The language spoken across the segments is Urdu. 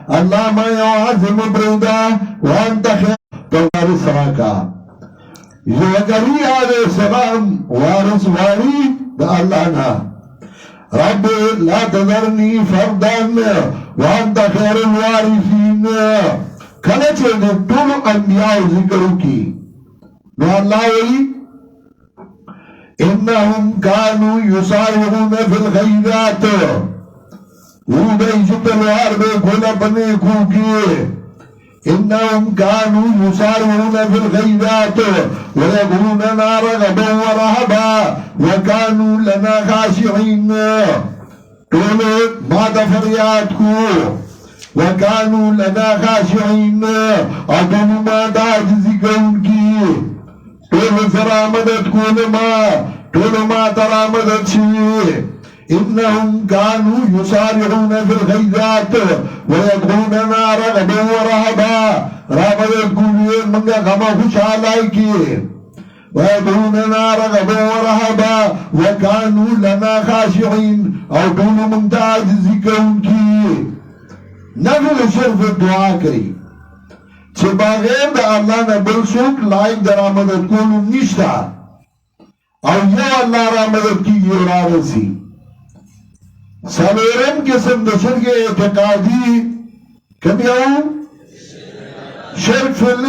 الله ما يعظم بريدا وانت خير تغار سراكا زكريا عليه السلام وارث واري دا الله نا رب لا تذرني فردا وانت خير الوارثين کله چې د ټول انبیاء ذکر وکي نو الله وی انهم كانوا يسارعون في الخيرات ودای جبلوار به کوله بنې کوږي انهم كانوا يسارعون في الخيرات ويقولون رغبا ورهبا وكانوا لنا خاشعين ټول بعد فریادکو وكانوا لنا خاشعين اقوم ما داجزي كونكي طول سرا مدد كونما طول ما ترى مدد شوي انهم كانوا يسارعون في الخيرات ويدعوننا رغبا ورهبا رغبا كوني من غما خوشالايكي ويدعوننا رغبا ورهبا وكانوا لنا خاشعين او طول من داجزي كونكي نفل صرف دعا کری چه بغیر دا اللہ نا بل سوک لائق در آمدد کولو نشتا او یا اللہ را مدد کی گیرا رسی سلیرم قسم دا شرک اعتقادی کمی او شرک فل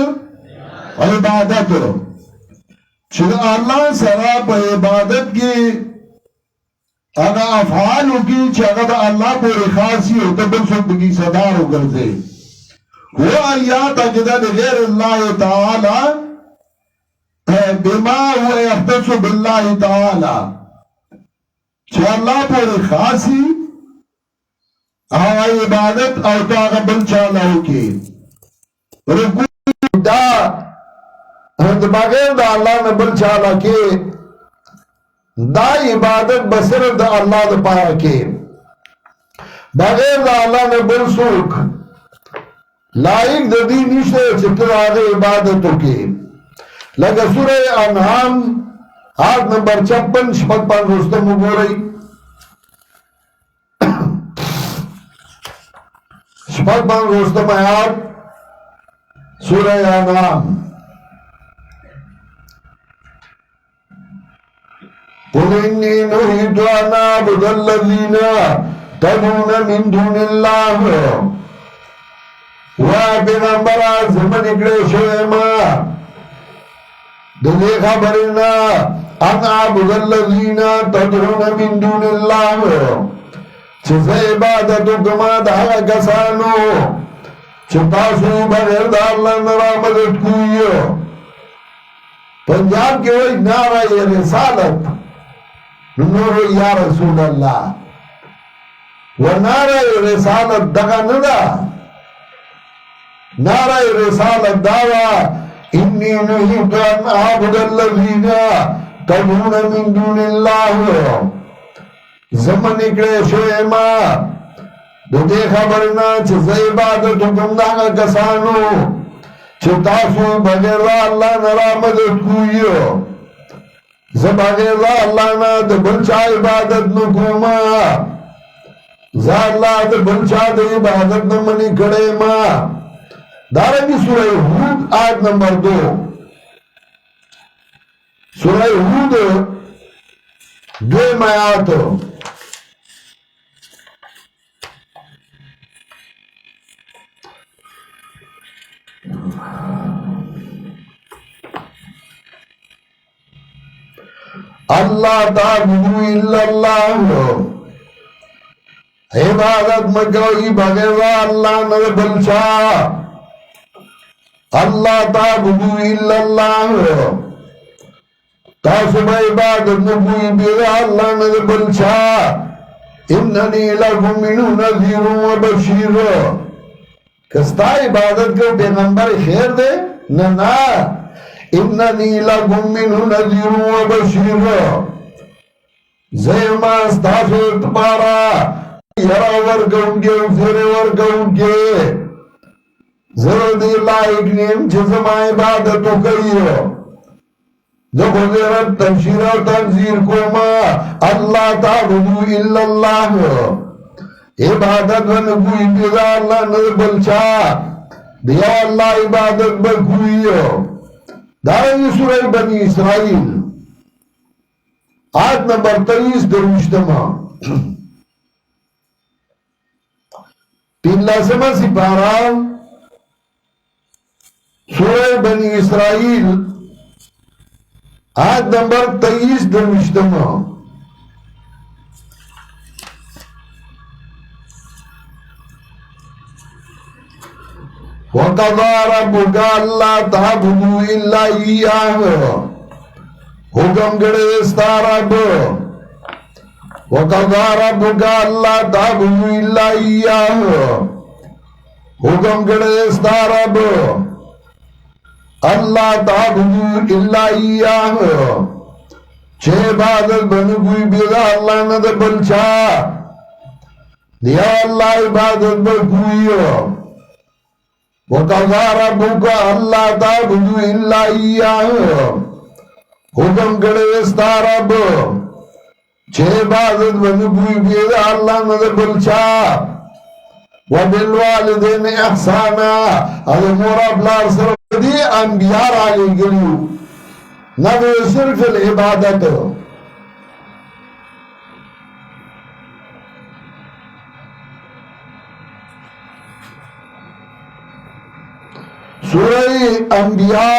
عبادت چه اللہ سرا پا عبادت کی اگا افعالو کی چاگا دا اللہ پوری خاصی ہوتا بلسو بکی صدارو کرتے وہ آیات اجدہ غیر اللہ تعالی بما ہوا اختصو باللہ تعالی چاہ اللہ پوری خاصی آوائی عبادت او تاگا بلچالاو کی رکو دا بغیر دا اللہ نے بلچالا کی دا عبادت بصر دا اللہ دا پایا کے بغیر دا اللہ نے بل سوک لائق دا دی نشتے چکر آگے عبادتوں کے لگا سورہ انعام آیت نمبر 56 شپک پان رستم ہو رہی شپک پان رستم آیات سورہ انعام قل إني نهيت أن أعبد الذين تدعون من دون الله وبنمبر زمن اکڑے شوئما دلی خبرنا أن أعبد الذين تدعون من دون الله چیز عبادتو کما دہا کسانو چتاسو بغیر دا اللہ نرامدت کوئیو پنجاب کے وہی نعرہ رسالت نور یا رسول اللہ ونعرہ رسالت دغا ندا نعرہ رسالت دعوی انی نهیت ان اعبد الذین تدعون من دون اللہ زمن اکڑے شوئما دو دے خبرنا چیز عبادت حکم داگا کسانو چی تاسو بغیر اللہ نرامدت کوئیو زبغیر اللہ نا دا بلچا عبادت نکوما زا اللہ دا بلچا دا عبادت نمانی کڑے ما دارنگی سورہ ہود آیت نمبر 2 سورہ ہود 2 آیات اللہ تعبدو الا اللہ عبادت مکوئی بغیر اللہ نر بلچا اللہ تعبدو الا اللہ تاسم عبادت مکوئی بغیر اللہ نر بلچا اننی لکم منو نذیر و بشیر کستا عبادت کو پیغمبر خیر دے ننا اننی لکم منو نذیر و بشیر زیما استاسو اتبارا یرا ورگون کے فیر ورگون کے زردی لائق نیم جزم عبادتو کئیو جو خضرت تنشیر و تنزیر کوما اللہ تعبدو الا اللہ عبادت بنگوی بیدا اللہ نظر بلچا دیا اللہ عبادت بنگوی دارنگی سورہ بنی اسرائیل آیت نمبر 23 دروشتما لازمہ سپارہ سورہ بنی اسرائیل آیت نمبر 23 دروشتما وَقَضَى رَبُّكَ أَلَّا تَعْبُدُوا إِلَّا إِيَّاهُ حکم کرے استا رب وَقَضَى رَبُّكَ أَلَّا تَعْبُدُوا إِلَّا إِيَّاهُ حکم کرے استا رب اللہ تعبدوا إِلَّا إِيَّاهُ چھے عبادت بنگوی بیدا اللہ ندر بلچا دیا اللہ عبادت بنگوی وَقَضَى رَبُّكَ أَلَّا تَعْبُدُوا إِلَّا إِيَّاهُ حکم کرے استا رب چھے عبادت بنگوی بیدا اللہ ندر بلچا وَبِالْوَالِدَيْنِ احسانا اگر مورا بلار سر دی انبیاء آلی گلیو نبی صرف العبادت سورہ انبیاء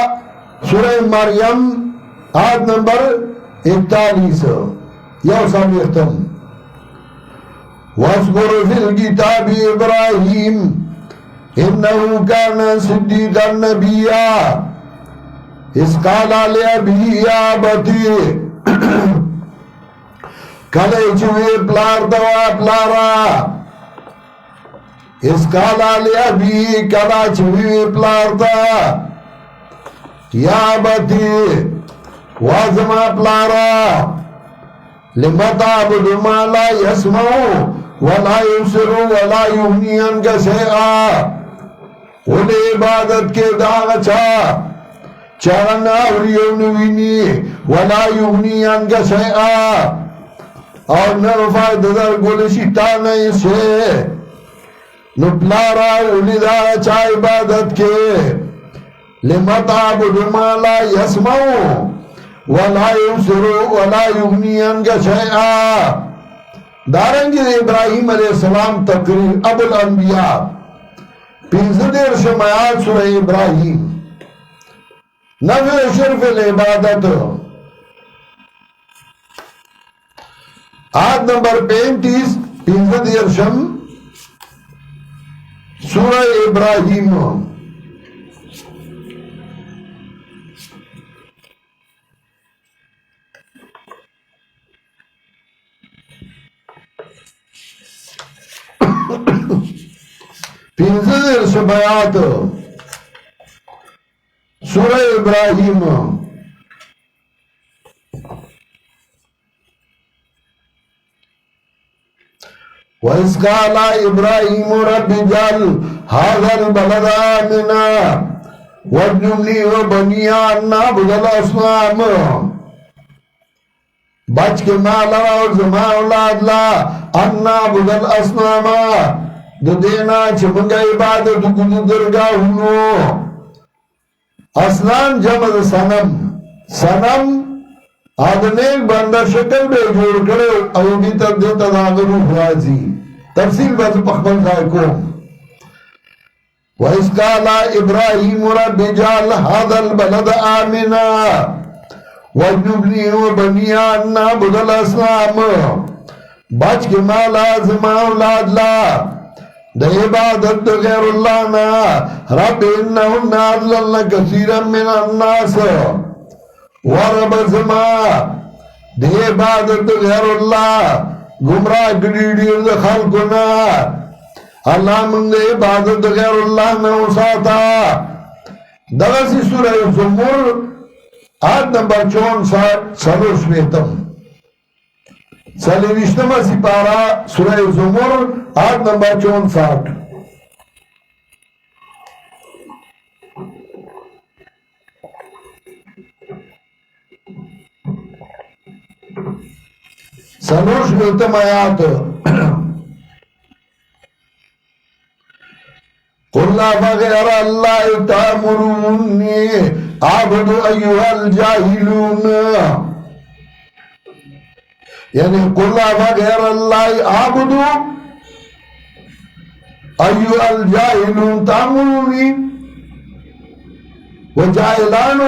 سورہ مریم آیت نمبر 41 یو سمیختم وَاذْكُرْ فِي الْكِتَابِ إِبْرَاهِيمَ إِنَّهُ كَانَ صِدِّيقًا نَبِيًّا إِذْ قَالَ لِأَبِيهِ يَا أَبَتِ کلے چوئے پلار دوا پلارا إِذْ قَالَ لِأَبِيهِ کلا چوئے پلار دا یا أَبَتِ وازما پلارا لِمَ تَعْبُدُ مَا لَا يَسْمَعُ وَلَا يُبْصِرُ وَلَا يُغْنِي عَنْكَ شَيْئًا انہیں عبادت کے داغچا چرنا اوریونوینی وَلَا يُغْنِي عَنْكَ شَيْئًا اور نرفع ددر گلشتا نہیں سے نپلارا اولی داغچا عبادت کے لِمَ تَعْبُدُ مَا لَا يَسْمَعُ وَلَا يُبْصِرُ وَلَا يُغْنِي عَنْكَ شَيْئًا دارنگی ابراہیم علیہ السلام تقریر ابو الانبیاء 15 شمایات سورہ ابراہیم نفع شرف العبادت آیت نمبر 35 15 شم سورہ ابراہیم پینزر شبیات سورہ ابراہیم وَإِذْ قَالَ إِبْرَاهِيمُ رَبِّ اجْعَلْ هَٰذَا الْبَلَدَ آمِنًا وَاجْنُبْنِي وَبَنِيَّ أَن نَّعْبُدَ الْأَصْنَامَ بچ کے مالا اور زما اولاد لا ان نعبد الأصنام دو دینا چمنگا عبادت کدو درگاہ ہونو اصنام جمع سنم سنم آدھنیک بندہ شکل بے جوڑ کرے او بھی تک دیتا داغ روح رازی تفصیل بات پخبل خواہ کو وَإِذْ قَالَ إِبْرَاهِيمُ رَبِّ اجْعَلْ هَٰذَا الْبَلَدَ آمِنًا وَاجْنُبْنِي وَبَنِيَّ أَن نَّعْبُدَ الْأَصْنَامَ بچ کے مالا زما اولاد لا دا عبادت غیر اللہ نا رب انہن اضللن کثیرا من الناس ورب زما دا عبادت غیر اللہ گمراہ گریڈیر دا خلقنا اللہ من دا عبادت غیر اللہ نا اساتا دغسی سورہ زمر آیت نمبر 64 سلوش میتم سلیوشتما سپارہ سورہ زمر آیت نمبر 64 سلوش میتم آیات قل فغير الله تأمروني أعبد أيها الجاهلون يعني قل فغير الله أعبد أيها الجاهلون تأمروني وجاهلانو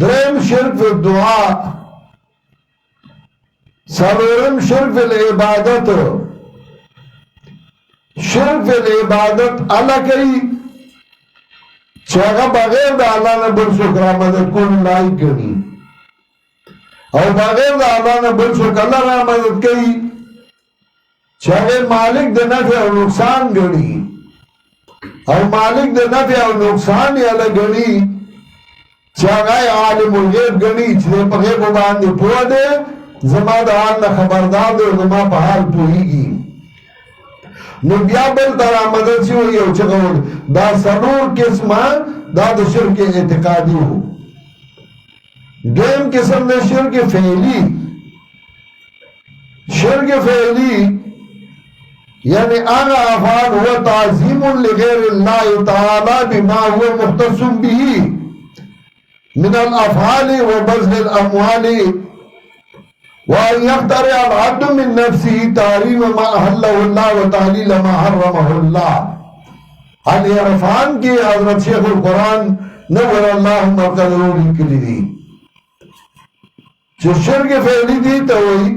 درم شرک فی الدعا، سلورم شرک فی العبادت. شرک فی العبادت اللہ کئی چاگا بغیر دا اللہ نے بل سکرا مدد کون لائق گنی، اور بغیر دا اللہ نے بل سکر اللہ را مدد کئی چاگے مالک دا نفع و نقصان گنی، اور مالک دا نفع و نقصان یالا گنی چاگائی عالم الغیب گنی چلے پغیب و باندے پوہ دے زما دا حال نا خبردار دے زما پا حال پوہی گی. نو بیا بل ترا مدد سی ہوئی او چگول دا سنور قسمہ دا دا شرک اعتقادی ہو. دیم قسم دا شرک فعلی. شرک فعلی یعنی آغا افعال ہوا تعظیم لغیر اللہ تعالی بما ہوا مختص بھی من الافعال وبذل الاموال وان يخترع العبد من نفسه تحريم ما احله الله وتحليل ما حرمه الله. علی عرفان کی حضرت شیخ القرآن نور اللہ مرقدرو لکلی دی چه شرک فعلی دی تو ہوئی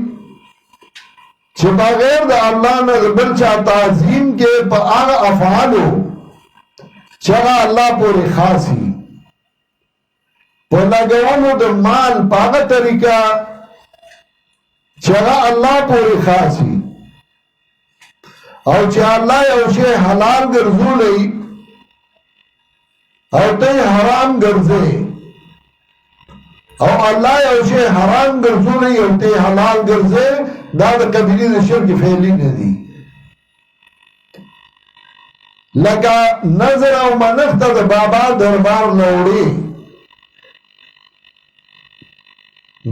چه بغیر دا اللہ نے بلچا تعظیم کے پا آغا افعالو چگا اللہ پوری خاصی پا لگونو دا مال پاگا طریقہ چگا اللہ پوری خاصی اور چه اللہ یوشے حلال گرزو لئی اور تی حرام گرزے اور اللہ یوشے حرام گرزو لئی اور تی حلال گرزے دا دا کبیری دا شرک فعلی ندی. لکا نظر او منخت دا بابا دربار لوڑی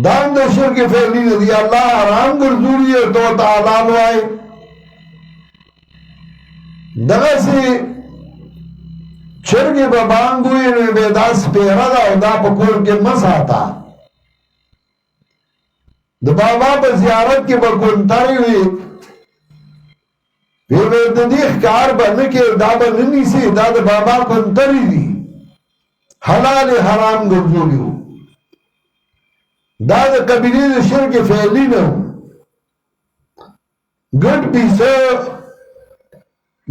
دان دا شرک فعلی ندی. اللہ حرام گرزو لئی اور تو تعالیٰ آئے دغه سی چرګ به بانګوي نو به دا سپیره ده او دا په کور کې مساتا د بابا په زیارت کې به کونتاري وي به د دې ښکار باندې کې دا به نه نیسي دا د بابا کونتاري دي حلال حرام ګرځولیو دا د کبیرې د شرک فعلی نه ګډ پیسه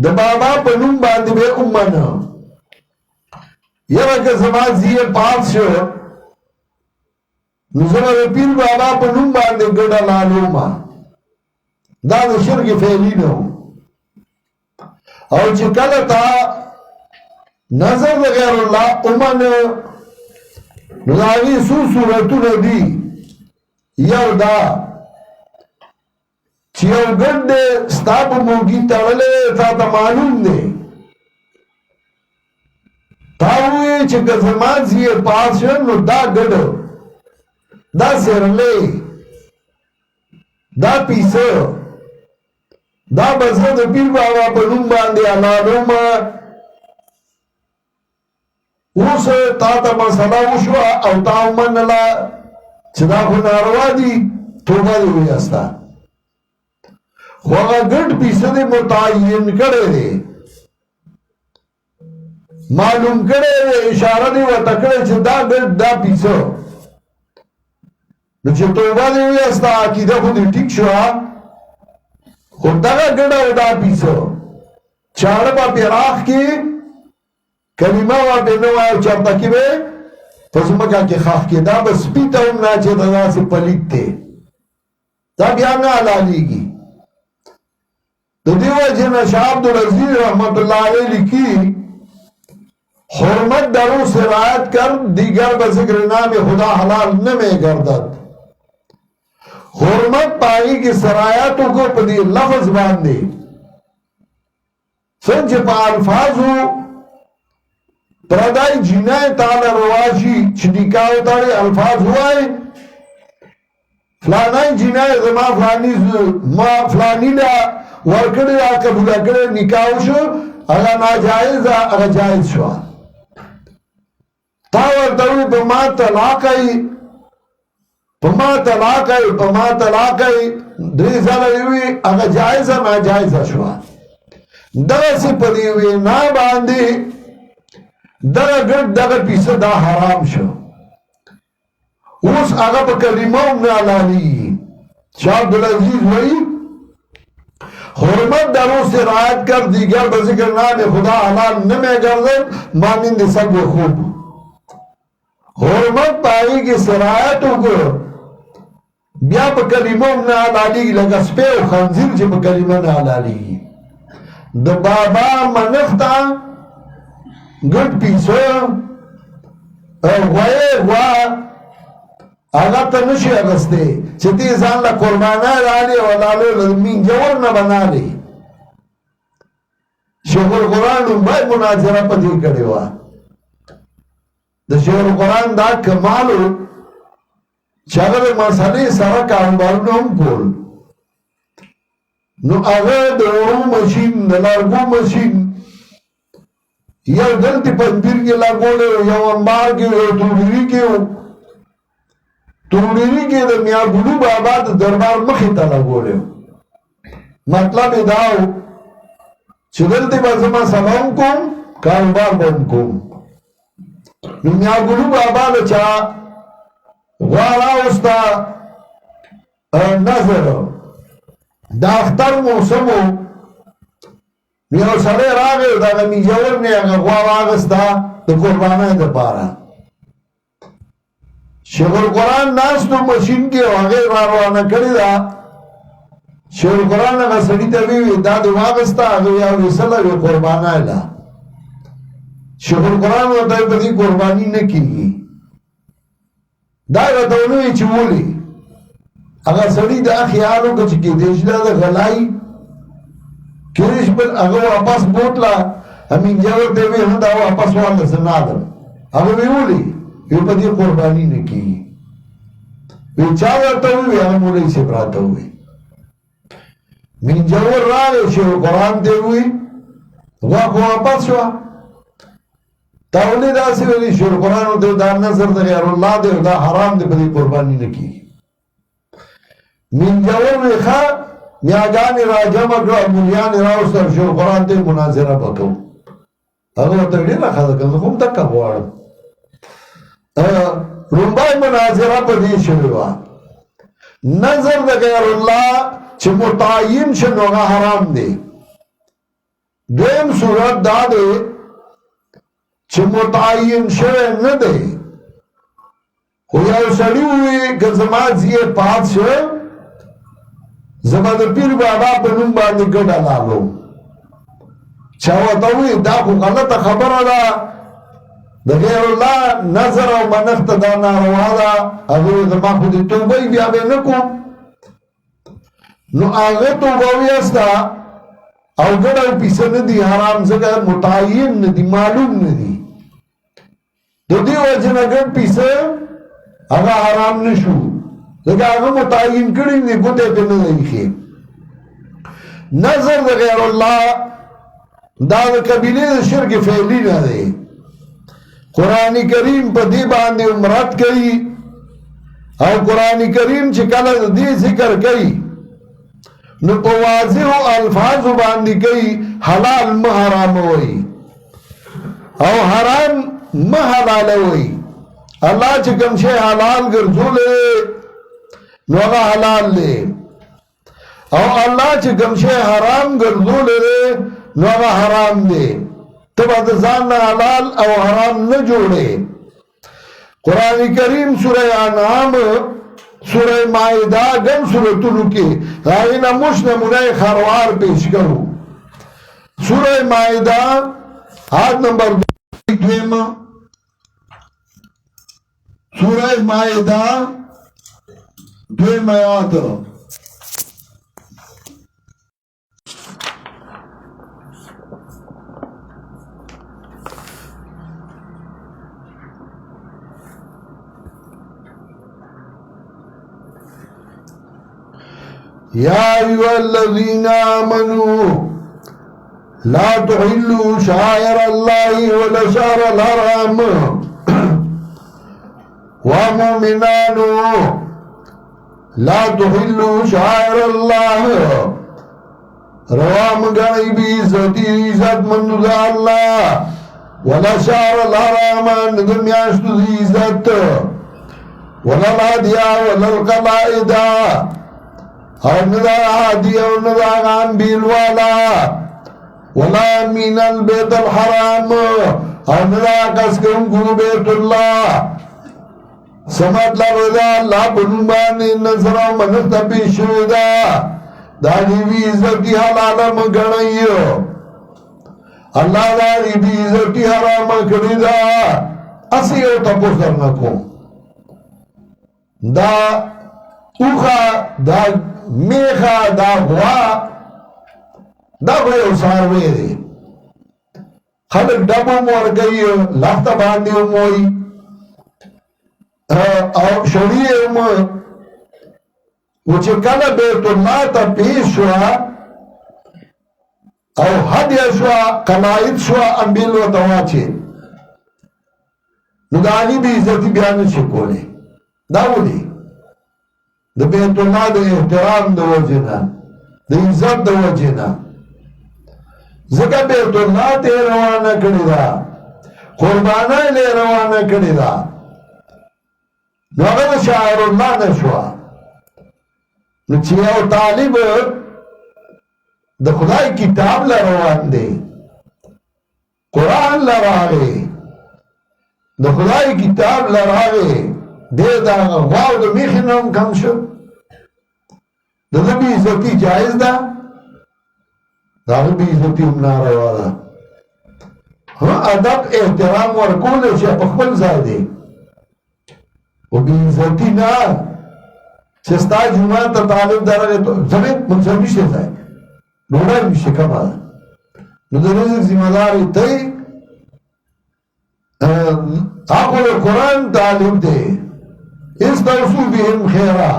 د بابا په نوم باندې به امنه یوه که زما زیه پاس شو نو زما د پیر بابا په نوم باندې ګډه لالوما دا د شرک فعلی نه او چې کله تا نظر د غیر الله امنه نو د هغې څو صورتونه دي. یو دا چی او گرد دے ستا پا موگی تڑلے تا تا معلوم دے تاوئے چی گزمان زیر پاس شن نو دا گرد دا سرلے دا پیسا دا بزرد پیر بابا پا نوم باندے علالوم اوس تا تا مسئلہ وشوا او تاو من اللہ چی دا خو ناروا دی توبہ دی ہوئی استا خواہ گھٹ پیسے دے متعین کرے دے معلوم کرے دے اشارہ دے و تکڑے چھے دا گھٹ دا پیسے نو چھے توبہ دے ہوئی استا عقیدہ خودی ٹھیک شوا خود دا گھڑا و دا پیسے چاڑ با پیراخ کی کلمہ و بینوائے چاپتا کی بے فزمکا کی خواہ کی دا بس پیتا ہم نا چھے دا سے پلیت تے دا بیانا علالی کی تو دیو جن شاہ عبدالعزیز رحمت اللہ علیہ لکھی حرمت درو سرایت کر دیگر بذکر نام خدا حلال نمے گردد. حرمت پائی کی سرایتوں کو پدی لفظ باندے سنچ پا الفاظو پردائی جنائے تالا رواشی چنکاو تاڑے الفاظ ہوئے فلانائی جنائے زمان فلانی دا ورکڑی را قبول اکڑی نکاو شو اگا ناجائز اگا جائز شو تاور تاوی پا ما طلاقائی دریزا لگوی اگا جائز ناجائز شو دغا سی پدیوی نا باندی دغا گرد دغا پیسا دا حرام شو اوس هغه په کلمه هم نه حلالېږي. شاه عبدالعزیز وایي حرمت در او سرایت کر دیگر به ذکر نام خدا حلال نمی گردد مانند سگ و خوب. حرمت پایی کی سرایتو کو بیا په کلمه نه حلالېږي لکه سپی او خنزیر چې په کلمه نه حلالېږي. د بابا منښته ګډ پیسه غوا هغه ته نشي اغستی چې دې ځان له قربانه رالې او لالو مینجور نه بنالې. شیخ القرآن لومبی مناظره په دې کړې وه. د شیخ القرآن دا کمالو چې هغه د مسلې سره کاروبارونه هم کول. نو هغه د وړو مشین د لرګو مشین یو دلته پنځیر کې لګولې یو انبار کې یو توډيري کې توډيري کې د میا ګلو بابا د دربار مخې ته لګولې. مطلب دا و چې دلته به زما سلام کوم کاروبار بند کوم. نو میا ګلو بابا له چا غواړه اوستا نظر دا اختر موسمو یو سړی راغی دغه میجور نه هغه غوا واغسته د قربانۍ دپاره. شیخ القرآن ناستو مشین کې هغې را روانه کړې ده. شیخ القرآن هغه سړي ته ویې دا دې واغسته هغه یا ویسله وې قربانۍ ده. شیخ القرآن ورته په دې قرباني نه کېږي. دا یې راته ونه ویې چې ولې هغه سړي دا خیال وکړه چې کېدای شي دا د غلایي کریش بل هغه واپس بوتله همین جاور ته وی دا واپس واله زنادم هغه ویولي یو په دې قرباني نه کیږي. وی چا ورته وی هغه مولوی سی براته وی من جاور راغی چې قرآن ته وی واپس شو تاولې داسې ویلي چې قرآن ته دا نظر د غیر الله دی دا حرام دی په دې قرباني نه کیږي. من جاور وی ښه میاگانی را جمع کرو مولیانی راوستر شو قرآن تی مناظره بکو هغه ورته ډېر راخاده کړم زه خو هم دقه غواړم. لومبی مناظره په دې شوې وه نظر د غیر الله چې متعین شي نو هغه حرام دی. دویم صورت دا دی چې متعین شوی نه دی خو یو سړي ووایي که زما ځیې پات شو زما د پیر بابا په نوم باندې ګډه لاړو. چا ورته ووایي دا خو غلطه خبره ده د غیر الله نظر او منښت دا ناروا ده. هغه وایي زما خو د توبې بیا به نه کوم. نو هغه توبه ویسته او ګډه او پیسه نه دي حرام ځکه متعین نه دي معلوم نه دي. د دې وجې نه ګډ پیسه هغه حرام نه شو ځکه هغه متعین کړي دي ګوتې پې نه ایښي. نظر د غیر الله دا د قبیلې د شرک فعلي نه دی. قرآن کریم په دې باندې رد کوي او قرآن کریم چې کله د دې ذکر کوي نو په واضحو الفاظو باندې کوي حلال مه حراموئ او حرام مه حلالوئ. الله چې کوم شی حلال ګرځولی نو هغه حلال دی او الله چې کوم شی حرام ګرځولی دی نو هغه حرام دی. ته به د ځان نه حلال او حرام نه جوړې. قرآن کریم سوره انعام سوره مائده ګڼ سورتونو کې هغې نه موږ نمونه خروار پیش کوو. سوره مائده آیت نمبر 2 سوره مائده 2 آیات يا أيها الذين آمنوا لا تحلوا شعائر الله ولا شهر الحرام ومؤمنان لا تحلوا شعائر الله روام گنی بی عزت مند دا اللہ ولا شهر الحرام ندمیاشت دی عزت ولا الهدیا ولا القلائد او ندا هدی او ندا غام بیل والا ولا من البيت الحرام او ندا قسکم کو بیت اللہ سمت لردا اللہ بنبانی نظر و منت پیشودا داگی بی عزتی حلال مگنئیو اللہ داگی بی عزتی حرام کردہ اسی او تپوس درنکو دا اوخا دا میخا دا غوا دا غوی ساروی دی خلق ڈبو مور گئی لفت باندی موئی او شریع وچه کل بیت اللہ تا پیش شوا او حدی شوا قلائد شوا انبیل و تواچه ندانی بی عزتی بیان شکوله داو دی دا بیت اللہ دا احترام دا وجنا دا عزت دا وجنا زکا بیت اللہ تے روانہ کری دا قربانہ لے روانہ کری دا نو اگر شاعر اللہ نشوا نو چیو طالب دا خدای کتاب لروان دے قرآن لراغے دا خدای کتاب لراغے دے دا غواو دا میخی نام کم شو دا نبی عزتی جائز دا دا نبی عزتی امنا روا دا ادب احترام ورکول شا پخبل زائدے و بی عزتی نا چستا جمعہ تا طالب دارا تو زمین منصر میشتے زائد نوڑا میشتے کم آدھا نو در رزق ذمہ داری تی آقل قرآن طالب دے استوصو بهم خیرا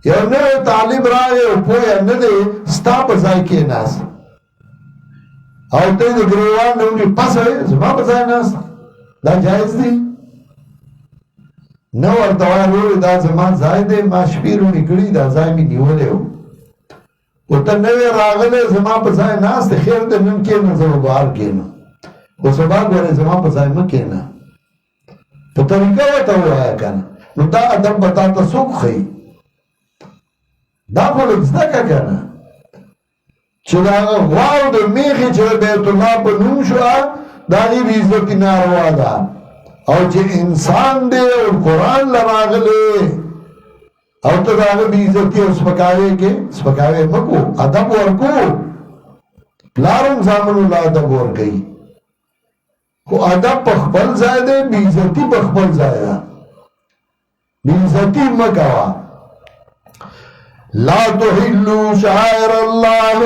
یو نوے طالب راگے و پویا ندے ستا بزائی کے ناس او تے دے گریوان نونی پس ہے زمان بزائی ناس دا جائز دی نو ارتوائے روڑی دا زمان زائی دے ما شپیرونی کڑی دا زائی می نیولے ہو و تا نوے راغلے زمان بزائی ناس تے خیر دے نن کے نظر بار کے نو و سبا گوڑے زمان بزائی مکے نا تو طریقہ وطا ہوا ہے کنا نو دا ادب بتا تا سوک خی دا خلق زدہ کا کنا چلا غواو دا میخی چلا بیت اللہ پا نوم شوا دانی بھی عزتی ناروا دا او چه انسان دے اور قرآن لراغلے او تا داغا بھی عزتی اور سپکاوے کے سپکاوے مکو ادب ورکو پلارم زامن اللہ ادب ورکی کو ادب پخبل زائدے بی عزتی پخبل زائدہ بی عزتی مکوا لا تحلو شعائر اللہ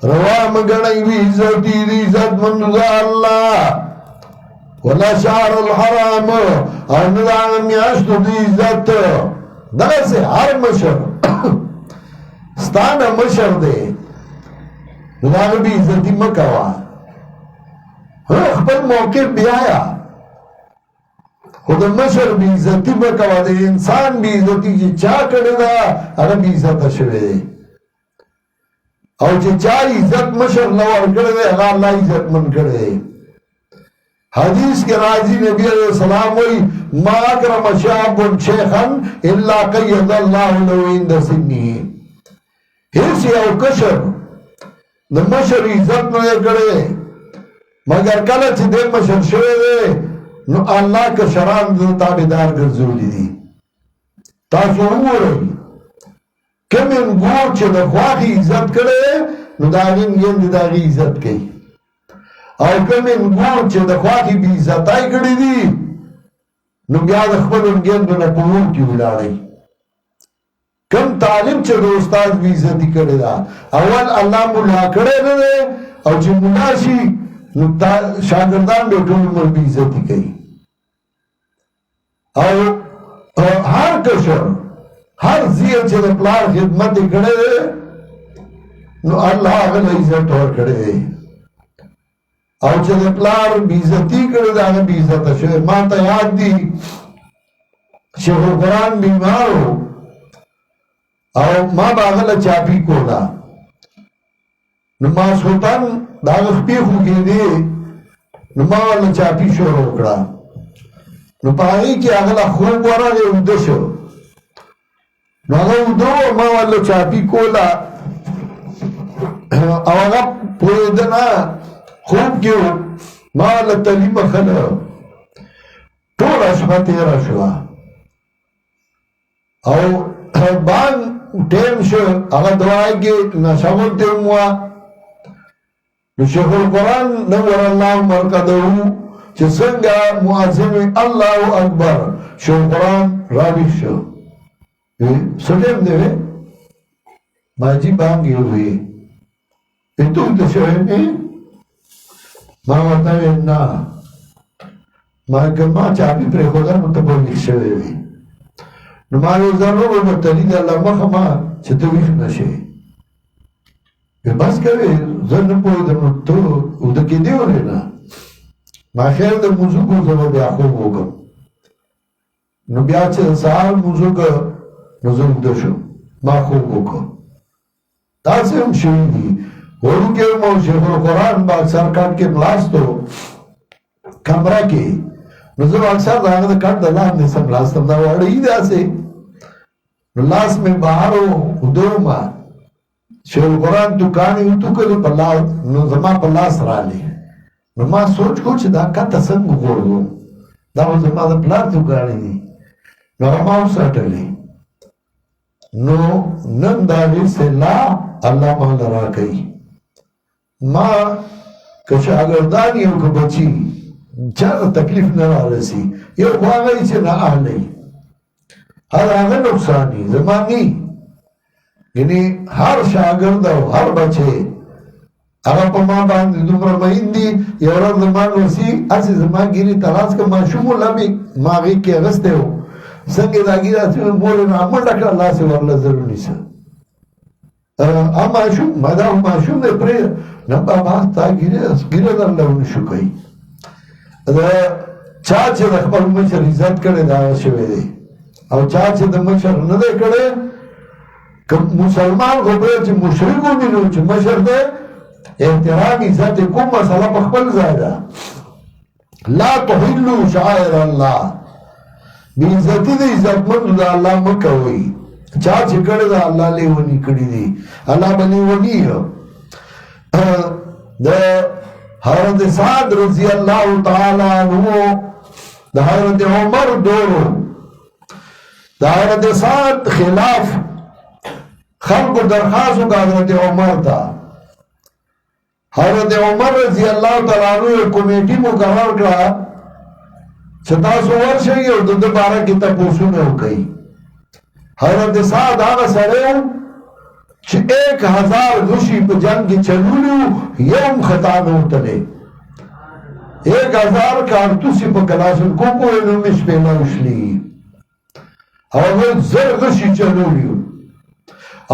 روا مگنی بی عزتی دی عزت مندگا اللہ ولا شعر الحرام اور ندان میاشتو دی عزت دغه سے ہر مشر ستانا مشر دے ندان بی عزتی مکوا خبر موقف بھی آیا خود مشر بھی عزتی بکوا دے انسان بھی عزتی چی چا کردے دا اگر بھی عزت شوئے دے اور چی چا عزت مشر لور کردے اگر اللہ عزت من کردے حدیث کے راضی نبی علیہ السلام وی ما اکرم شاب شیخا الا قید اللہ لوین دا سنی حرسی او کشر دا مشر عزت نوے کردے مگر کله چې دې مشر شوی دی نو الله که شران د تابعدار ګرځولي دي تاسو وګورئ کوم ګور چې د خواخي عزت کړي نو دا غین د داغي عزت کوي او کوم ګور چې د خواخي بي عزتای کړي دي نو بیا د خپل ګین نه پوهون کې ولاړی کم طالب چې د استاد بي عزتي کړي دا اول الله مولا کړي نه او چې مولا شي نو شاگردان بے ٹول مر بھی عزتی کئی اور ہر کشر ہر زیر چھے پلار خدمت کڑے دے نو اللہ اگر عزت اور کڑے دے اور چھے پلار بھی عزتی کڑے دے آگے بھی عزت شوئے ماں تا یاد دی شیخ القرآن بیمار ہو اور ماں باغل چاپی کولا نو ما سلطان داغ خپی خوگی دی نو ما والا چاپی شور اکڑا نو په هغې کې هغه له خوب ورغی اوده شو نو هغه اوده و ما ورله چاپي کوله او هغه پوهېده نه خوب کې و ما ورله تلي بخله ټوله شپه تېره شوه او بانګ ټیم شو هغه دعا کې نشه غوندې هم وه نو شیخ القرآن نور الله مرقده چې څنګه مؤذن الله اکبر شیخ القرآن راویښ شو څه ټیم دی وی ماجي بانګ یې ووی ته اوده شوی نه ما ورته ویل نه ما که ما چاپي پرېښوده نو ته به ویښ شوی وي نو ما یو ځل وویل تلي د الله مخه ما چې ته ویښ نه شې بس کوي زه نه پوهېدم نو ته اوده کېدې ولې نه ما خیر د موضوع کو زه به بیا خوب وکړم نو بیا چې سهار موضوع که نو زه اوده شم ما خوب وکړم داسې هم شوي دي وړوکی وم او شیخ القرآن به اکثر کټ کې ناست و کمره کې نو زه به اکثر د هغه د کټ د لاندې سملاستم دا وړه یي داسې نو لاس مې بهر و اوده ومه شیخ القرآن توکاڼې وتوکلې په لاس نو زما په لاس راغلې نو ما سوچ کو چې دا کته څنګه غورځوم دا خو زما د پلار توکاڼې دي نو هغه ما وساتلې نو نن د هغې سلا الله ماله راکوي ما که شاګردان یو که بچي چاته تکلیف نه رارسي یو خو هغه یې چې نه اهلی هر هغه نقصان دي زما نه یعنی هر شاګرد او هر بچی هغه په ما باندې دومره مین دي یو ورځ زما نوسي هسې زما ګیرې تلاس که ماشوم و لمې ما هغې کې اغستی و څنګه دا ګیره مور یې رامنډه کړه لاس یې ورله زر ونیسه ماشوم ما دا ماشوم دی پرېږده نه بابا تا ګیره درله ونشو کوي چا چې د خپل مشر عزت کړی دا هغه شوی دی او چا چې د مشر نه دی کړی که مسلمان خو باید چې مشرک ووینو چې مشر دی احترام عزت کوم مسله په خپل ځای ده لا تحلوا شعائر الله بې عزتي د عزتمندو د الله مه کوئ چا چې کړی ده الله لیوني کړي دي الله به لیوني د حضرت سعد رضی الله تعالی عنہ د حضرت عمر دورو د حضرت سعد خلاف خلق درخواست وکړه حضرت عمر ته حضرت عمر رضی الله تعالی عنہ یو کمیټي مقرر کړه چې تاسو ورشئ او د ده باره کې تپوسونه وکئ حضرت سعد هغه سړی و چې 1000 غشي په جنګ کې چلولي یو هم خطا نه وتلی 1000 کارتوسې په کلاشنکوف ویلو مې شپې نه وشلي او هغه 1000 غشي چلولي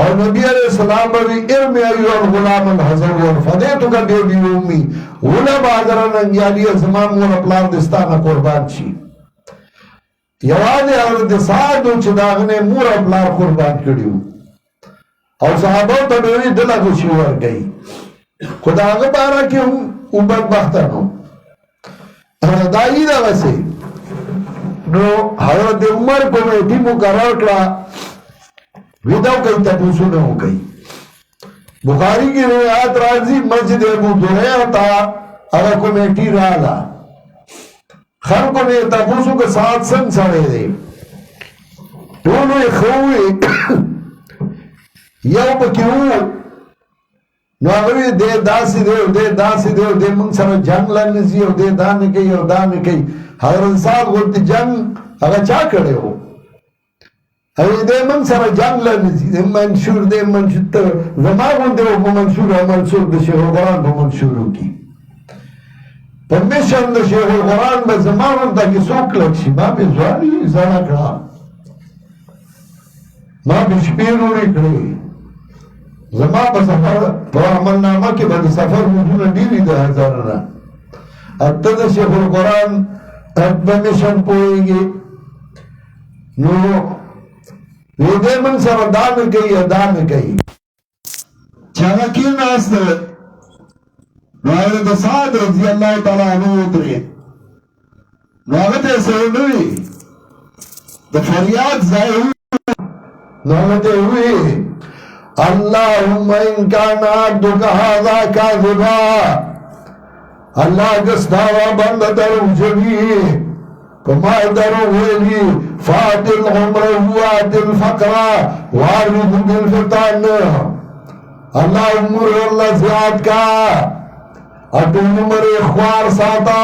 او نبی علیہ السلام بوی ارمی ایو الغلام الحضر والفدیتو کا بیبی امی غلام حضران انگیالی زمان مون اپلار دستانا قربان چی یوانی حضرت سعدو چه داغنے مور اپلار قربان کریو او صحابو تا بیوی دلا گوشی ور گئی خدا آگا بارا کی او بدبختانو دائی دا وسی نو حضرت عمر کمیٹی مقرر کلا ویداو کئی تپوسو نو کئی بخاری کی روایات راضی مسجد ابو دریع تا اگا کمیٹی رالا خلقو نے تپوسو کے ساتھ سنگ سڑے دے دونو اخوی یو پکیو نو اگوی دے داسی دیو دے منگ سر جنگ لنزی او دے دان کئی حضرت صاحب گلتی جنگ اگا چا کڑے ہو اوی دے من سر جنگ لنزی دے منشور زمان دے وہ منشور منصور دے شیخ القرآن پا منشورو کی پرمیشن دے شیخ القرآن با زمان تا کی سوک لکشی ما پی زوانی زانا کرا ما پی شپیرونی کری زمان پا سفر پا عمل نامہ کی با سفر موجود دیوی دے ہزارنا اتا دے شیخ القرآن پرمیشن پوئیں گے نو ویدے من سر دان کئی ادان کئی چاگا کی ناست نو حضرت سعد رضی اللہ تعالیٰ عنہ اترے نو هغه ته سره نه وي د فریاد ځای نو هغه ته وي اللهم ان كان عبدك هذا كاذبا الله گستاوا بند درو جوی کما درو ویلی فاتل عمر وات الفقر وارد بالفتان اللہ عمر اللہ زیاد کا اٹو عمر اخوار ساتا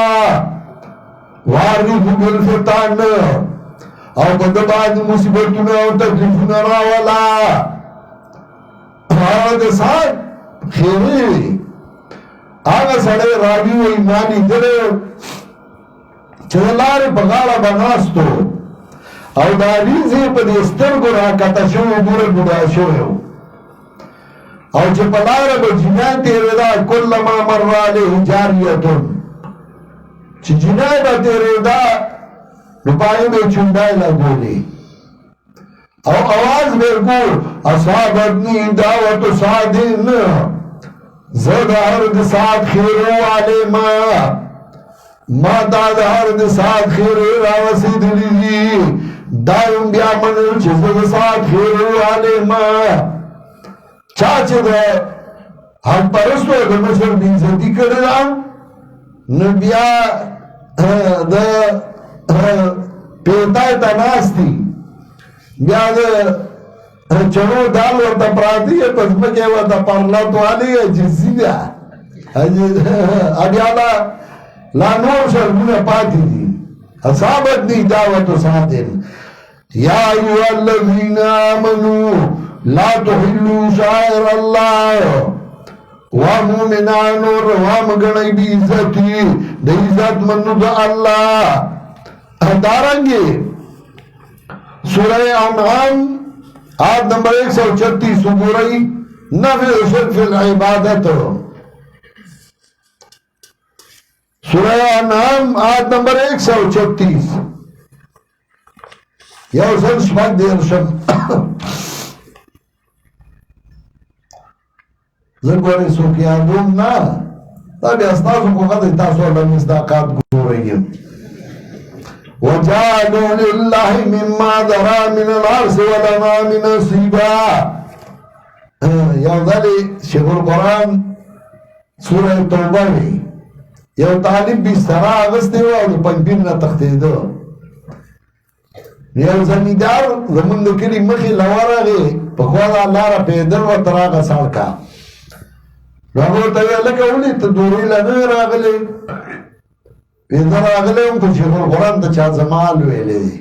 وارد بالفتان او بدباد مصیبتنا و تکلیفنا راولا آرد ساتھ خیری آگا سڑے راوی و ایمانی دلے چلار بغالا بناستو او داریزی پا دیستر گرا کتا شو بور بودا شو او چه پلار با جنای تیره دا کل ما مرالی جاریتون چه جنای با تیره دا نپایی بے چندائی لگولی او آواز برگو اصابتنی دعوت سادین زد عرد ساد خیرو علی ما داد عرد ساد خیرو راوسید لیجی دائم بیا منل چه زد ساد خیرو علی چاچه ده حق پرستو ده مشر بیزتی کرده نبیا ده پیتای تا ناستی بیا ده چنو دال ورطا پراتی ہے پس مکے ورطا پرلات والی ہے جسی دیا ابھی لا نور شرمون پاتی دی اصابتنی دعوت ساتن یا ایوہ الذین آمنوا لا تحلوا شائر اللہ وامومنان وامگنی بی عزتی دی عزت منو دا اللہ دارنگی سورہ انعام آیت نمبر 136 سبوری نفی شرف العبادت سورہ انعام آیت نمبر 136 یو سن شمک دیرشم زنگوری سوکیانون نا تابی استاسو کو قدر تاسو اللہ مصداقات گو رہی ہے وَجَعَلُوا لِلَّهِ مِمَّا ذَرَى مِنَ الْعَرْسِ وَلَنَامِ نَصِيبًا یو دلی شیخ القرآن سورہ توبہ میں یو طالب بیسترا آغستے ہوا اور پنپیر نا تختے دو یو زمیدار زمند کلی مخی لوارا گئے پخوادا اللہ را پیدر و تراغ سارکا راگو تاوی لکا اولی تا دوری لنوی راگلے پیدر آگلے ہم تو شیخ القرآن تا چاہ زمال ویلے دی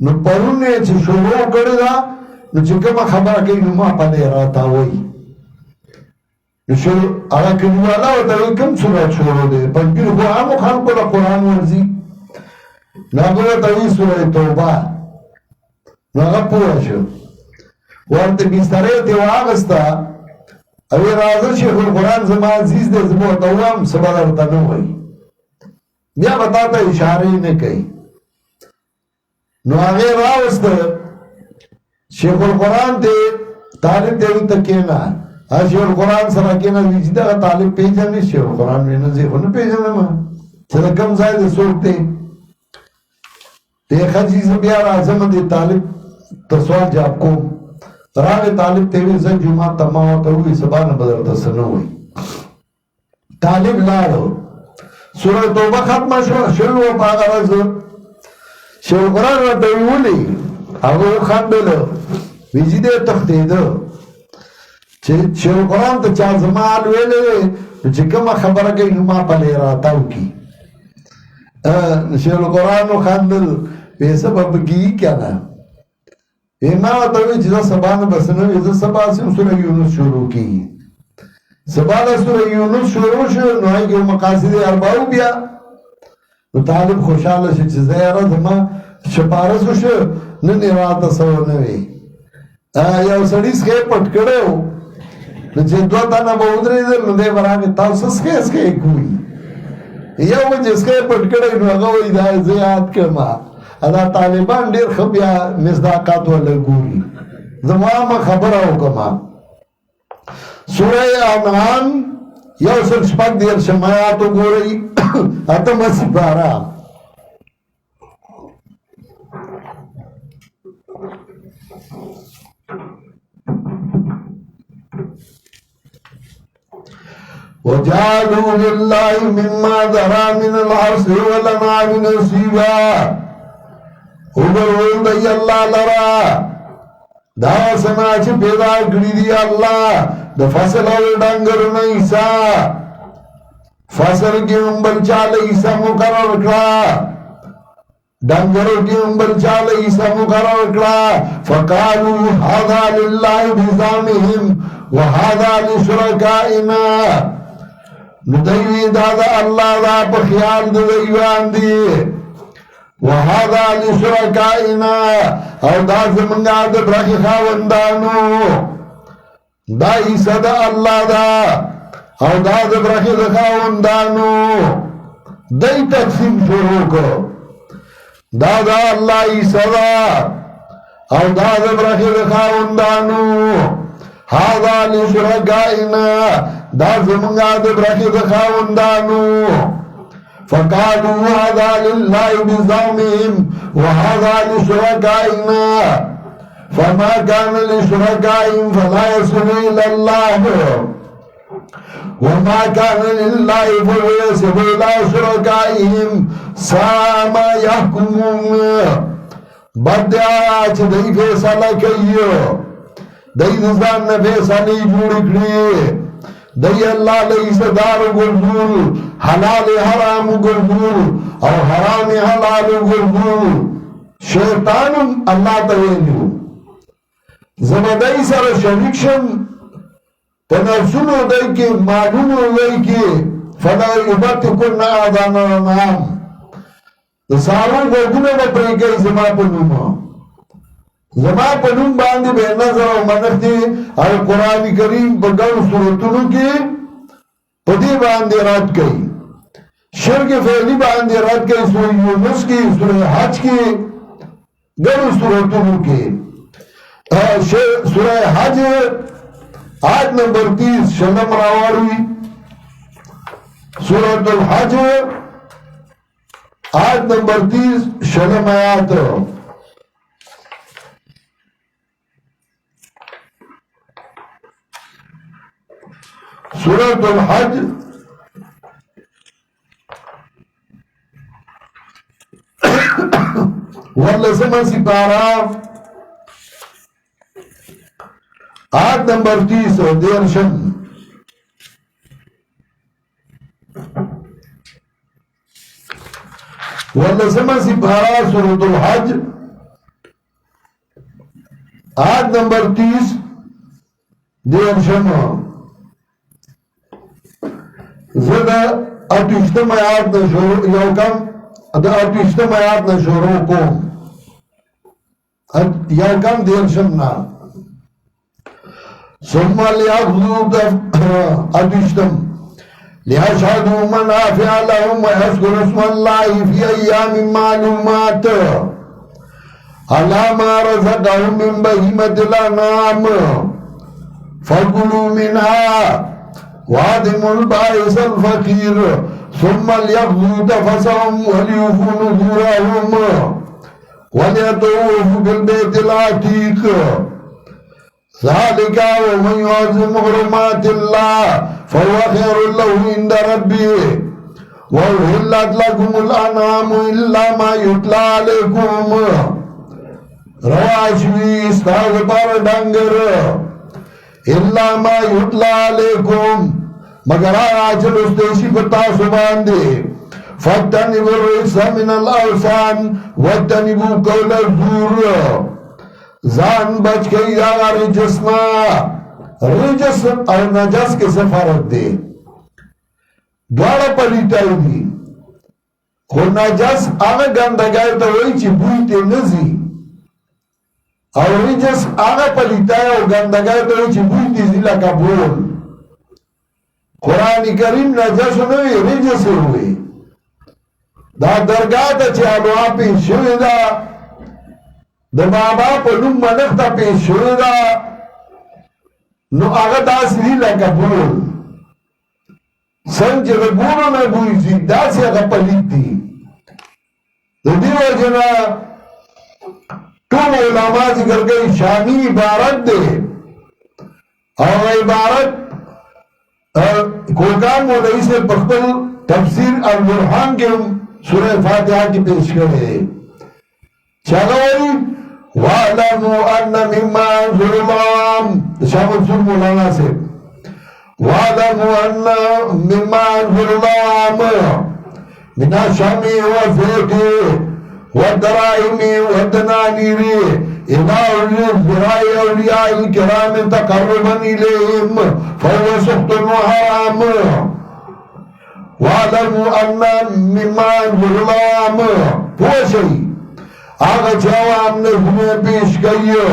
نو پرون نے چھ شروع کردی دا نو چکم خبر کئی نما پنے راتا ہوئی نو اگا کنو والا ہوتا ہوئی کم سورت شروع دے پنپیر قرآن و خان کو دا قرآن ورزی نو اگا ہوتا ہوئی سورت توبہ نو اگا پورا شو وانت بیسترے تیو آگستا اوی رازر شیخ القرآن زمان عزیز دے زمان توام سبا درتا نو ہوئی بیا بتاتا اشارے نے کئی نو آگے راوست شیخ القرآن تے طالب دیوی تکینا شیخ القرآن سراکینا ویجدہ کا طالب پیجانے شیخ القرآن میں نزیخو نا پیجانے ماں چھتا کم زائد سوکتے تے خجیز بیا رازم دے طالب تسوال جاب کو راگ طالب تیوی زن جمعہ تمام تروی سبان بدر تسنو ہوئی طالب لارو سورہ توبہ ختمہ شروع پاگا رضا شیخ القرآن را دویولی اگو خندلو ویجی دے تختی دو شیخ القرآن تا چار زمان ویلے چکم خبر کئی نما پلے راتاو کی شیخ القرآن خندل ویسا ببگی کیا نا ایمان تاوی چیزا سبان بسنو ویسا سبا سے سورہ یونس شروع کی سبالا سورہ یونس شروع شو نوئی کہ مقاصد ارباو بیا نو طالب خوشحال شو چیزا یارا دما شپارسو شو ننی راتا سو نوی یو سڑی سکے پٹ کڑے ہو نو چه دو تانا با ادری در نو دے برانی تاو سسکے سکے کوئی یو وجه سکے پٹ کڑے نو اگوی دا زیاد کما ادا طالبان دیر خبیا مصداقات والا گوری زمان خبر ہو کما سورہ انعام یو سل شپک دیر شمایاتو گو رہی اتم اسی پارا وجعلوا لله مما ذرى من الحرث والأنعام نصيبا وګورئ دی الله لرا دا سما چې پیدا کړی دی الله د فصل او ډنګر نه ایسا فصل کې هم بل چاله ایسا مقرر کړه ډنګر کې هم بل چاله ایسا مقرر کړه فقالوا هذا لله بزعمهم وهذا لشركائنا ندوی دادا اللہ دا پا خیال دویوان دی وهذا لشرکائنا او دا زمنگا دا برخی خاوندانو دا عیسا دا اللہ دا او دا برخی دا خاوندانو دی تقسیم شروع کو دا اللہ عیسا دا او دا برخی دا خاوندانو هذا لشرکائنا دا زمنگا دا برخی دا خاوندانو فقالوا هذا لله بزعمهم وهذا لشركائنا فما كان لشركائهم فلا يصل إلى الله وما كان لله فهو يصل إلى شركائهم ساء ما يحكمون بدعا چه دی فیصلہ کئیو دی نظام نے فیصلہ جوڑ کری دی اللہ لئی صدار گردول حلال حرام گردول او حرام حلال گردول شیطانم اللہ تویلیو زمدائی سر شریک شم تنفسونو دی کی معلومو دی کی فلا یبت کن آدان رنام ساروں گردونه بپری گئی زما پنوما زما پنوم باندې به نظر او منفتی او قرآن کریم په ګڼو سورتونو کې په دې باندې رد کوي شرک فعلی باندې رد کوي سورہ یونس کې سورہ حج کې ګڼو سورتونو کې سورہ حج آیت نمبر 30 شلم راوړي سورۃ الحج آیت نمبر 30 شلم آیات سورۃ الحج واللسمہ سپارہ آیت نمبر 30 دیرشن واللسمہ سپارہ سورۃ الحج آیت نمبر 30 دیرشن زده اتوشتم آیات نشورو یوکم دا اتوشتم آیات نشورو کوم یوکم دیرشمنا ثم لیاخذو اتوشتم لیشهدوا منافع لهم ويذكروا اسم الله في ايام معلومات على ما رزقهم من بهيمة الانعام فكلوا منها وادموا البائس الفقير ثم ليقضوا تفثهم وليوفوا نذورهم وليطوفوا بالبيت العتيق ذلك ومن يعظم حرمات الله فهو خير له عند ربه وأحلت لكم الأنعام إلا ما يتلى عليكم رواشوی استغفر ڈنگر الا ما یتلا علیکم مگر آجل استیشی پتاسو باندے فَاتَّنِبُوا الرِّجْسَ مِنَ الْأَوْثَانِ وَاتَّنِبُوا قَوْلَ الزُّورِ زان بچ گئی آگا رجسنا رجس اور نجس کے سے فرق دے دوارا پلیتائی دی خو نجس آگا گندگائی تا وئی چی بویتے نزی اور رجس آگا پلیتائی اور گندگائی تا وئی چی بویتے زی لکا بول قرآن کریم نجس نوی رجس ہوئی دا درگاہ تا چالو آپی شوی دا دا بابا پا نم منختا پیش شوی دا نو آگا داس لی لکا بول سنچ دا بولو نا بوئی زی داسی آگا پلیت دی دا دیو جنا ٹول کوم علماء ذکر کئی شامی عبارت دے اور عبارت کوکان مولوی سے پختل تفسیر البرحان کے سورہ فاتحہ کی پیش کرے چلوئی وَعْلَمُوا أَنَّ مِمَّا أَنزُلَ اللَّهُ شاہ منصور مولانا سے وَعْلَمُوا أَنَّ مِمَّا أَنزُلَ اللَّهُ من الشمع والزيت والدرائم والدنانير إلى الذراع أولياء الكرام تقربا إليهم فهو سخط وحرام واعلموا أن مما أنزل الله هو شيء آغا جواب نظم پیش کئیو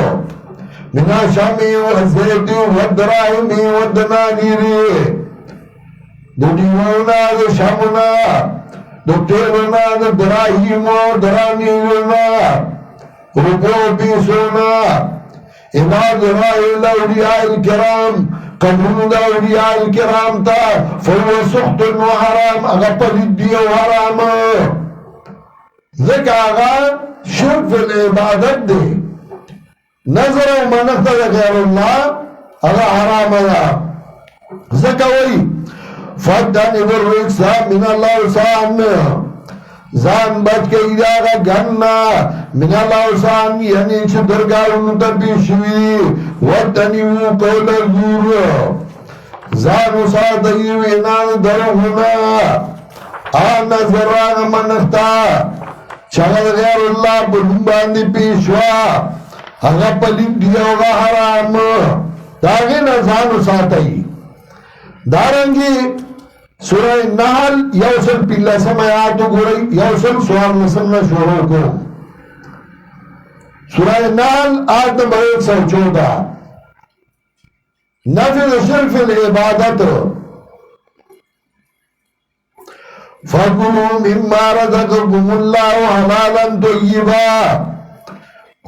من الشمع والزيت والدرائم والدنانير دنیونا شمنا دکتیرنا دراہیمو درانیرنا رکو پیسونا اماد رائی الاولیاء الکرام قبول اولیاء الکرام تا فهو سخت و حرام اگا پلیدی و حرام ذکر آگا شرک فی العبادت دے نظر و منخت غیر اللہ اگا حرام ہے ذکر وی فَدَّنِ بِالرِّقْسَ مِنَ اللَّوْسَانِ زان بچ کے ایداغا گھننا من اللوسان یعنی چھ درگارون تربیشوی وَدَّنِوُ قَوْلَ الْغُورِ زان ساتیو انان درہنا آنا زران منختا چغل غیر اللہ بلنباندی پیشوا اگا پلیم دیوگا حرام داگی نزان ساتئی دارنگی سورہ نحل یوسل پلہ سمیاتو گوری یوسل سوار نسلنا شروع کو سورہ نحل آیت نمبر 114 نفذ شرف العبادت فَقُلُوا مِمَّا رَزَقَكُمُ اللَّهُ حَلَالًا طَيِّبًا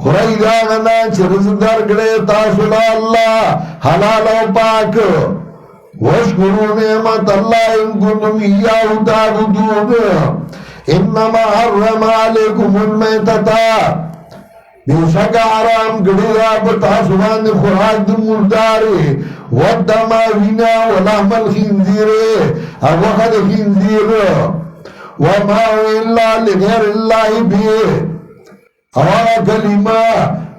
خُرَيْ داغنا چرز درگڑے تاسولا اللہ حلال و پاک وَاشْكُرُوا نِعْمَةَ اللَّهِ إِن كُنتُمْ إِيَّاهُ تَعْبُدُونَ إِنَّمَا حَرَّمَ عَلَيْكُمُ الْمَيْتَةَ بِشَكَ حرام گڑی راب تاسوان خوراک مردارے وَالدَّمَ وِنَا وَلَحْمَ الْخِنزِيرِ وَخَدْ خِنزِيرِ وَمَا إِلَّا لِغَيْرِ اللَّهِ بِهِ اوالا کلمہ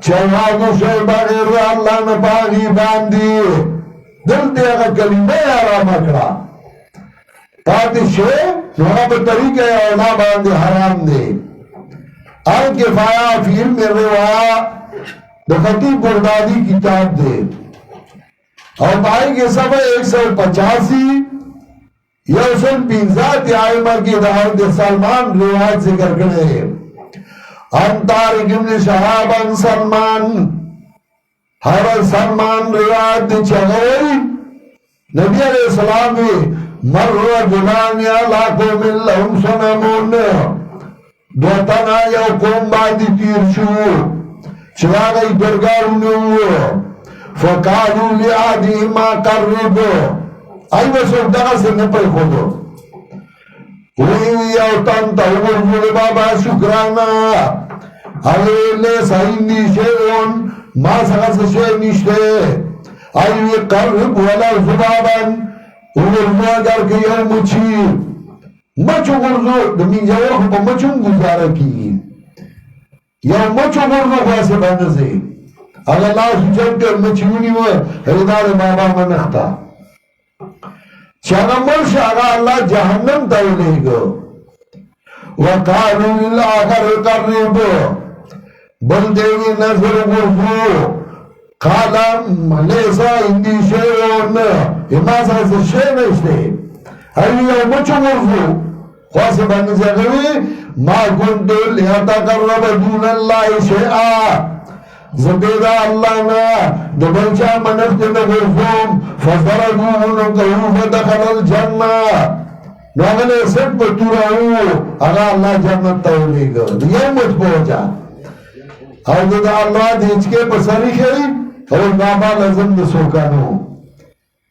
چوادو سے بغیر اللہ نپاگی باندی دل دے اگر کلمہ آرام اکڑا پاتشے وہاں پر طریقہ اولا باندے حرام دے الکفایہ فی علم الرواہ دخطیب بغدادی کتاب دے اور بھائی کے سبہ 185 یوسن پینزات آئمہ کی دعوت سلمان روایت ذکر کرے انتارک ابن شہاب ان سلمان ہر سلمان روایت چگوئی نبی علیہ السلام مر رجلان علاقو من لهم سنمون دوتنا یو قوم بعد تیر شو چراغی درگارونو فقالو لعادی ما قرب ای بسو دغا سے نپی خودو وی یو تن تاور بابا شکرانا اگرے سایندی شیرون ما سغس شیر نشتے ایوی قرب ولا زبابان ورما گر کے یو مچھی مچو گرزو دمین جاور پا مچو گزارا کی یو مچو گرزو خواسے بانزے اگر اللہ سجد کر مچھونی وہ حیدار بابا منختا چانا مرش آگا اللہ جہنم تولے گو وقالو للآخر قرب بلدیوی نظر گرزو قالا لیسا اندی شیرون اماسا سے شیر نشتے ایو مچو گرزو خواست بانزی اگوی ما کنتو لیتا قرب دون اللہ شیعہ زبیدہ اللہ نا دبنچا منفت نگرزوم فضردون قہو فدخل الجنہ نوغلے سب بطورہو اگا اللہ جنت تولے گا یہ مجھ پہنچا اور دا اللہ دیچ کے پسری خیلی اور بابا لازم دسو کانو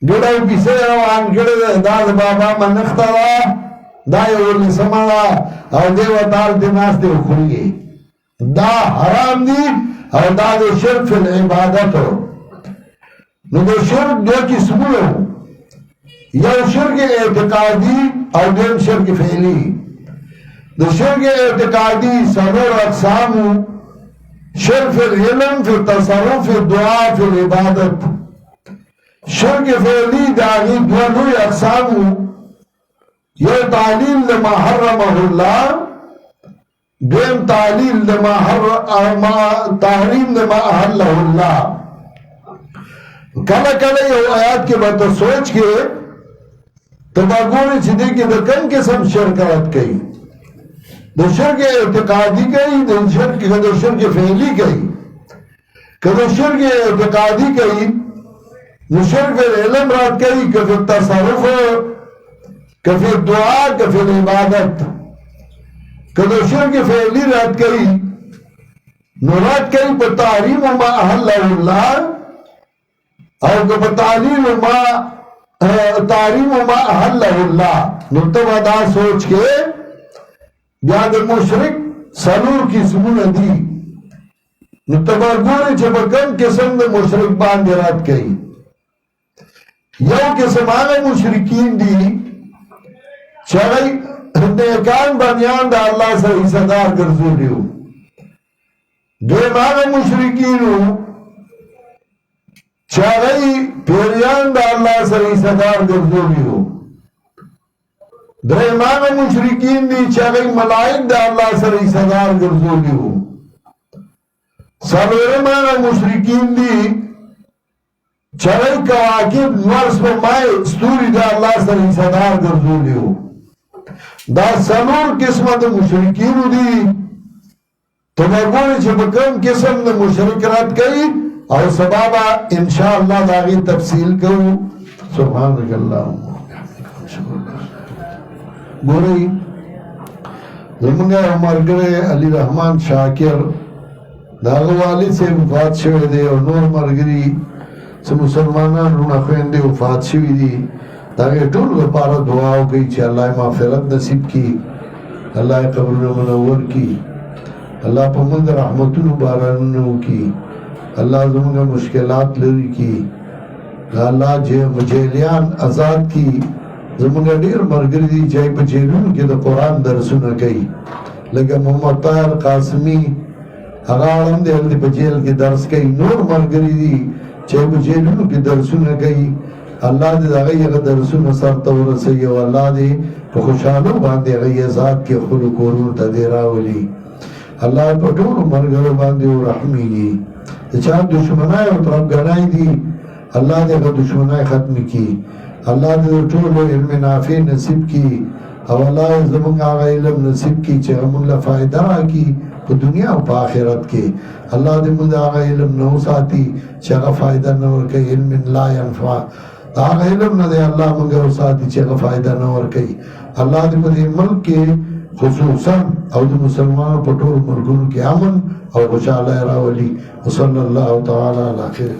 گڑاو کسے روان گڑے داد بابا منفتا دا دائی اولی سمانا اور دیو اتار دناس دیو کھولیے دا حرام دی او دا د شرک فی العبادت نو د شرک دو قسمونه یو شرک اعتقادي او دیم شرک فعلی د شرک اعتقادي څلور اقسام شرک فی العلم فی التصرف فی الدعاء فی العبادت شرک فعلی داغی دو لوی اقسام یو تعلیل لما حرمه الله دیم تعلیل لما تحریم لما احله الله کله کله یو آیات کې به ته سوچ کې ته به ګورې چې دې کې د کوم قسم شرکت کوي د شرک اعتقادي کوي د شرک فعلی کوي که د شرک اعتقادي کوي نو شرک علم رات کوي که فی التصرف که فی الدعاء که فی العبادت که د شرک فعلی رات کوي نو رات کوي په تحریم ما احله الله او که په تعلیل ما تحریم ما احله الله نو ته دا سوچ کې بیا د مشرک څلور قسمونه دي نو ته به ګورې چې په کوم قسم د مشرک باندې رات کوي یو قسم هغه مشرکین دي چې هغه نیکان بنیان د الله سره حصه‌دار ګرځولي وو دویم هغه مشرکین وو چې هغه پیریان د الله سره حصه‌دار ګرځولي وو دریم هغه مشرکین دي چې هغه ملائک د الله سره حصه‌دار ګرځولي وو څلورم هغه مشرکین دي چې هغه کواکب نور سپوږمۍ ستوري د الله سره حصه‌دار ګرځولي وو دا څلور قسمه د مشرکینو دي ته به ګورې چې په کوم قسم د مشرک رد کوي او سبا به انشاءالله د هغې تفصیل کوو سبحانک اللهم ګورئ زمونږ یو ملګری علي رحمان شاکر د هغه والد صاحب وفات شوی دی او نور ملګري څه مسلمانان رونه خویندې وفات شوي دي د هغې ټولو لپاره دعا وکړئ چې الله یې مغفرت نصیب کړي الله یې قبرونه منور کړي الله په موږ د رحمتونو بارانونه وکړي الله زموږ مشکلات لرې کړي الله جیلیان آزاد کړي زموږ ډېر ملګري دي چې په جیلونو کې د قرآن درسونه کوي لکه محمد طاهر قاسمي هغه عالم دی هلته په جیل کې درس کوي نور ملګري دي چې په جیلونو کې درسونه کوي الله دې هغه هغه درسونه سرته ورسوي او الله دې په خوشحالو باندې هغه ذات کې خپلو کورونو ته دې راولي الله په ټولو ملګرو باندې ورحمېږي د چا دشمنای او طرفګانۍ دي الله دې هغه دشمنای ختم کړي الله دې ټولو علم نافع نصیب کړي او الله زموږ هغه علم نصیب کړي چې موږ له فایده راکړي په دنیا او په آخرت کې الله دې موږ هغه علم نه وساتي چې هغه فایده نه ورکوي علم لا ينفع هغه علم نه دی الله موږ وساتي چې هغه فایده نه ورکوي الله دې په دې ملک کې خصوصا او د مسلمانانو په ټولو ملکونو کې امن او خوشحالي راولي وصلی الله تعالی علی خیر